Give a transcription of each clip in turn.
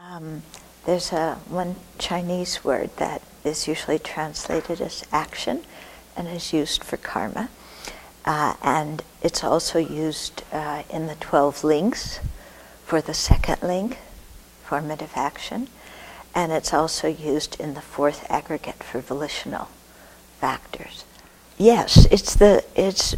Um, there's one Chinese word that is usually translated as action and is used for karma. And it's also used in the 12 links for the second link, formative action. And it's also used in the fourth aggregate for volitional factors. Yes, it's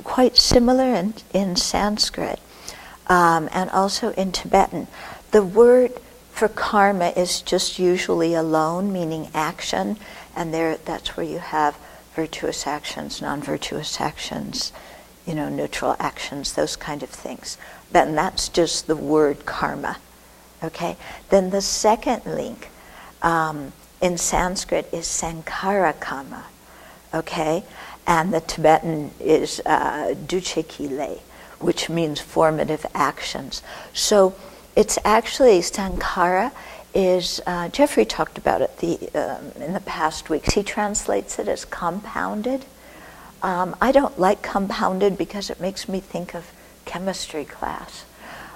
quite similar in Sanskrit and also in Tibetan. The word for karma is just usually alone, meaning action, and that's where you have virtuous actions, non-virtuous actions, neutral actions, those kind of things. Then that's just the word karma. Okay. Then the second link in Sanskrit is sankhara karma. Okay, and the Tibetan is duchekile, which means formative actions. So it's actually sankhara is Jeffrey talked about it in the past weeks. He translates it as compounded. I don't like compounded because it makes me think of chemistry class.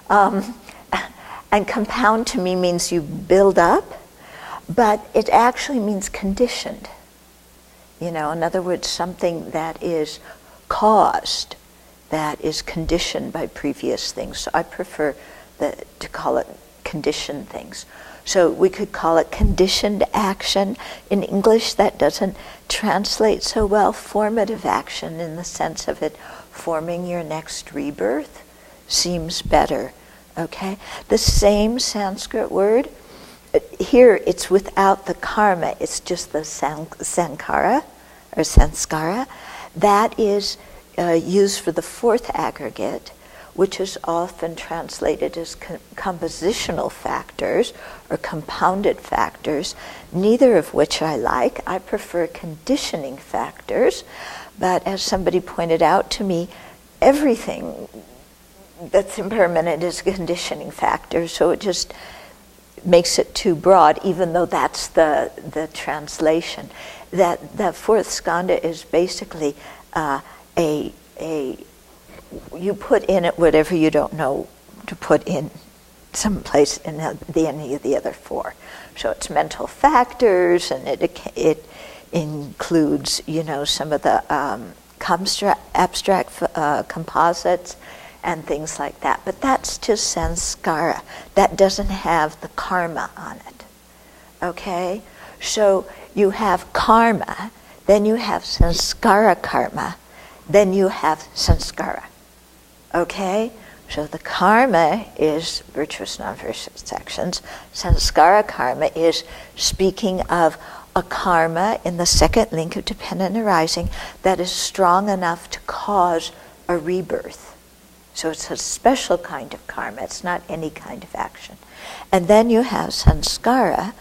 And compound to me means you build up, but it actually means conditioned. In other words, something that is caused, that is conditioned by previous things. So I prefer to call it conditioned things. So we could call it conditioned action. In English, that doesn't translate so well. Formative action, in the sense of it forming your next rebirth, seems better. Okay? The same Sanskrit word, here it's without the karma, it's just the sankhara or sanskara. That is used for the fourth aggregate, which is often translated as compositional factors or compounded factors, neither of which I like. I prefer conditioning factors, but as somebody pointed out to me, everything that's impermanent is a conditioning factor, so it just makes it too broad, even though that's the translation. That fourth skandha is basically you put in it whatever you don't know to put in someplace in any of the other four. So it's mental factors, and it includes some of the abstract composites and things like that. But that's just sanskara. That doesn't have the karma on it. Okay? So you have karma, then you have sanskara karma, then you have sanskara. Okay? So the karma is virtuous, non-virtuous actions. Sanskara karma is speaking of a karma in the second link of dependent arising that is strong enough to cause a rebirth. So it's a special kind of karma. It's not any kind of action. And then you have sanskara,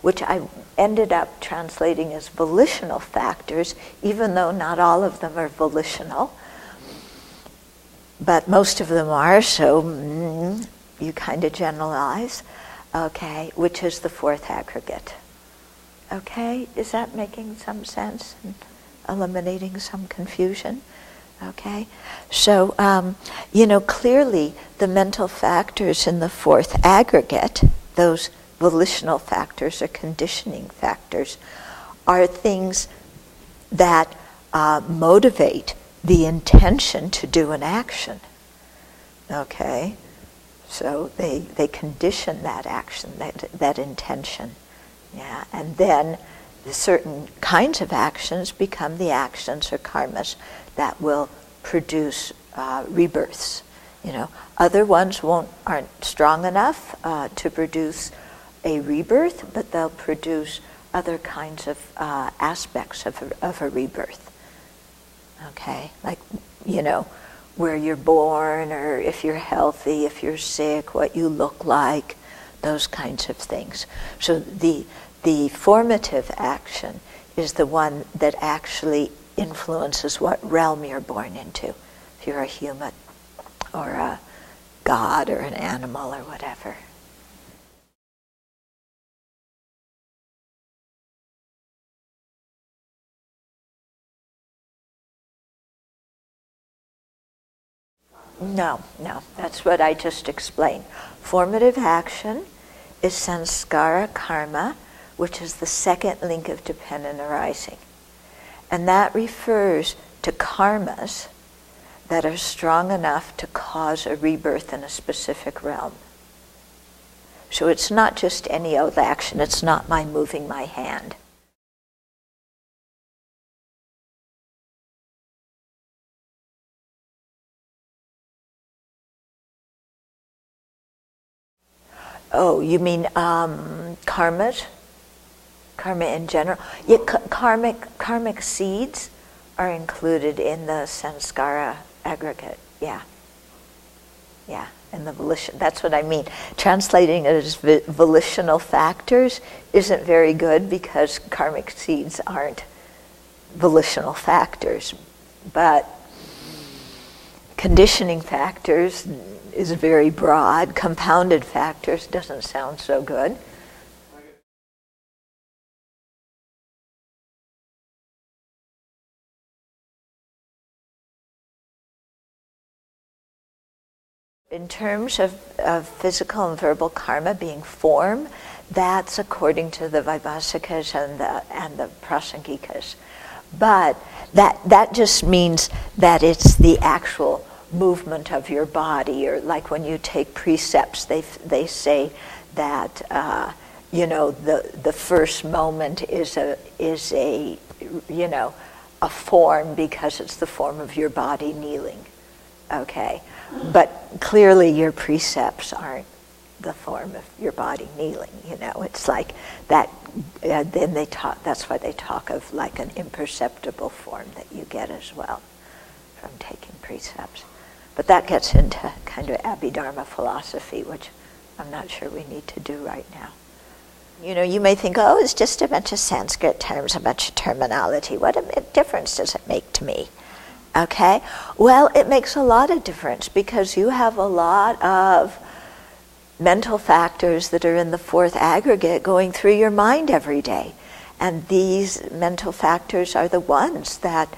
which I ended up translating as volitional factors, even though not all of them are volitional. But most of them are, so you kind of generalize, okay, which is the fourth aggregate. Okay, is that making some sense and eliminating some confusion? Okay, so, clearly the mental factors in the fourth aggregate, those volitional factors or conditioning factors, are things that motivate the intention to do an action. Okay, so they condition that action, that intention. Yeah, and then the certain kinds of actions become the actions or karmas that will produce rebirths. Other ones aren't strong enough to produce a rebirth, but they'll produce other kinds of aspects of a rebirth. Okay, like where you're born, or if you're healthy, if you're sick, what you look like, those kinds of things. So the formative action is the one that actually influences what realm you're born into. If you're a human or a god or an animal or whatever. No, that's what I just explained. Formative action is sanskara karma, which is the second link of dependent arising. And that refers to karmas that are strong enough to cause a rebirth in a specific realm. So it's not just any old action, it's not my moving my hand. Oh, you mean karmas? Karma in general? Yeah, karmic seeds are included in the sanskara aggregate. Yeah, and the volition. That's what I mean. Translating it as volitional factors isn't very good because karmic seeds aren't volitional factors, but conditioning factors is very broad. Compounded factors doesn't sound so good. In terms of physical and verbal karma being form, that's according to the Vaibhasikas and the Prasangikas. But that just means that it's the actual movement of your body, or like when you take precepts, they say that the first moment is a form because it's the form of your body kneeling. Okay, but clearly your precepts aren't the form of your body kneeling. It's like that. Then they talk. That's why they talk of like an imperceptible form that you get as well from taking precepts. But that gets into kind of Abhidharma philosophy, which I'm not sure we need to do right now. You may think, oh, it's just a bunch of Sanskrit terms, a bunch of terminology. What difference does it make to me? Okay, well, it makes a lot of difference because you have a lot of mental factors that are in the fourth aggregate going through your mind every day. And these mental factors are the ones that,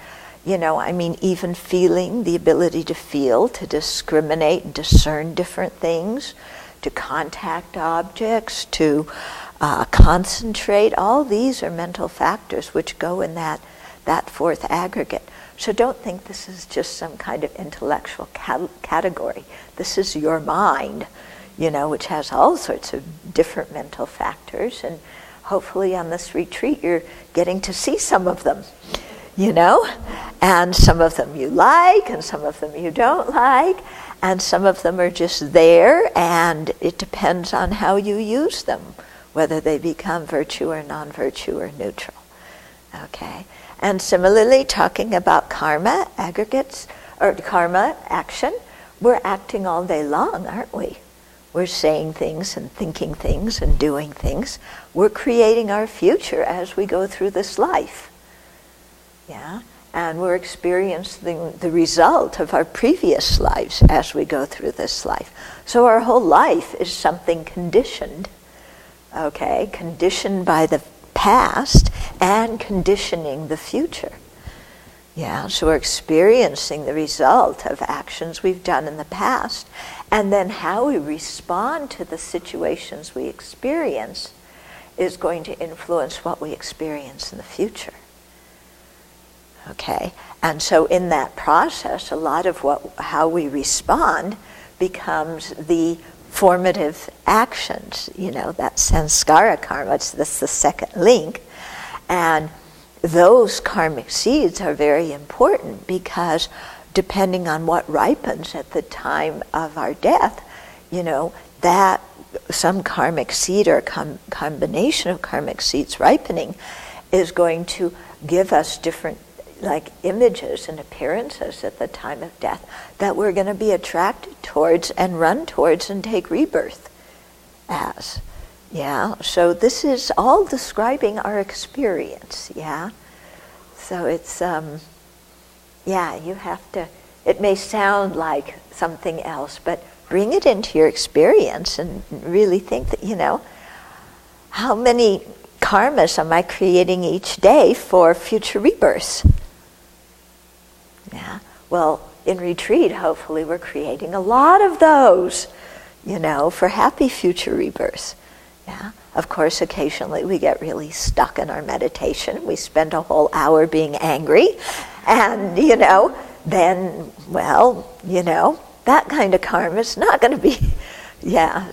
even feeling, the ability to feel, to discriminate and discern different things, to contact objects, to concentrate, all these are mental factors which go in that fourth aggregate. So don't think this is just some kind of intellectual category. This is your mind, which has all sorts of different mental factors. And hopefully on this retreat you're getting to see some of them, And some of them you like, and some of them you don't like. And some of them are just there, and it depends on how you use them, whether they become virtue or non-virtue or neutral. Okay? And similarly, talking about karma, aggregates, or karma, action, we're acting all day long, aren't we? We're saying things and thinking things and doing things. We're creating our future as we go through this life. Yeah? And we're experiencing the result of our previous lives as we go through this life. So our whole life is something conditioned, okay? Conditioned by the past and conditioning the future. Yeah, so we're experiencing the result of actions we've done in the past, and then how we respond to the situations we experience is going to influence what we experience in the future. Okay, and so in that process, a lot of how we respond becomes the formative actions, that sanskara karma, that's the second link. And those karmic seeds are very important because depending on what ripens at the time of our death, that some karmic seed or combination of karmic seeds ripening is going to give us different images and appearances at the time of death that we're going to be attracted towards and run towards and take rebirth as. Yeah, so this is all describing our experience, yeah? So it's, you have to, it may sound like something else, but bring it into your experience and really think that, how many karmas am I creating each day for future rebirths? Yeah, well, in retreat, hopefully we're creating a lot of those, for happy future rebirths. Yeah. Of course, occasionally we get really stuck in our meditation. We spend a whole hour being angry. And, then, that kind of karma is not going to be,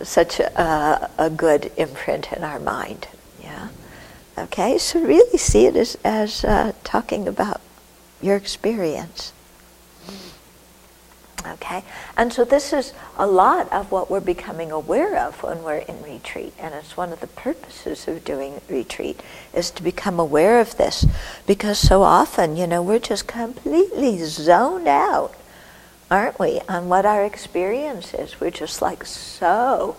such a good imprint in our mind. Yeah. Okay, so really see it as talking about your experience. Okay, and so this is a lot of what we're becoming aware of when we're in retreat, and it's one of the purposes of doing retreat, is to become aware of this, because so often, we're just completely zoned out, aren't we, on what our experience is. We're just like so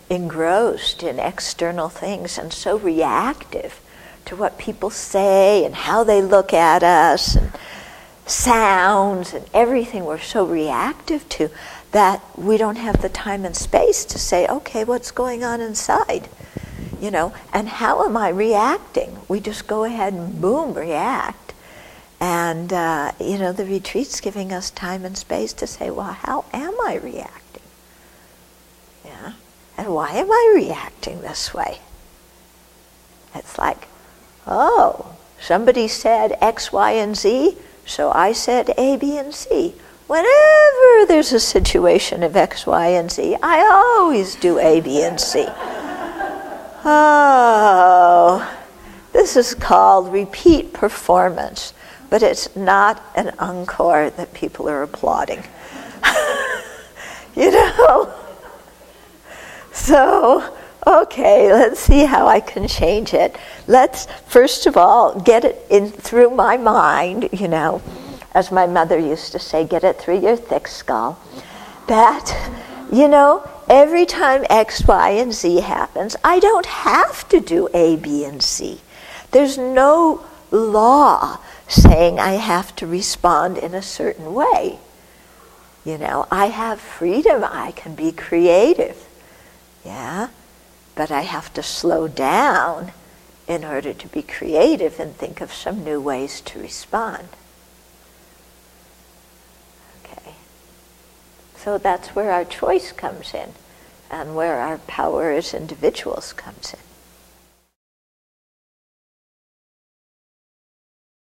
engrossed in external things and so reactive to what people say and how they look at us and sounds and everything we're so reactive to that we don't have the time and space to say, okay, what's going on inside? And how am I reacting? We just go ahead and boom, react. And, the retreat's giving us time and space to say, well, how am I reacting? Yeah. And why am I reacting this way? It's like, oh, somebody said X, Y, and Z, so I said A, B, and C. Whenever there's a situation of X, Y, and Z, I always do A, B, and C. Oh, this is called repeat performance, but it's not an encore that people are applauding. So, okay, let's see how I can change it. Let's, first of all, get it in through my mind, as my mother used to say, get it through your thick skull, that, every time X, Y, and Z happens, I don't have to do A, B, and C. There's no law saying I have to respond in a certain way. I have freedom, I can be creative. Yeah? But I have to slow down in order to be creative and think of some new ways to respond. Okay. So that's where our choice comes in, and where our power as individuals comes in.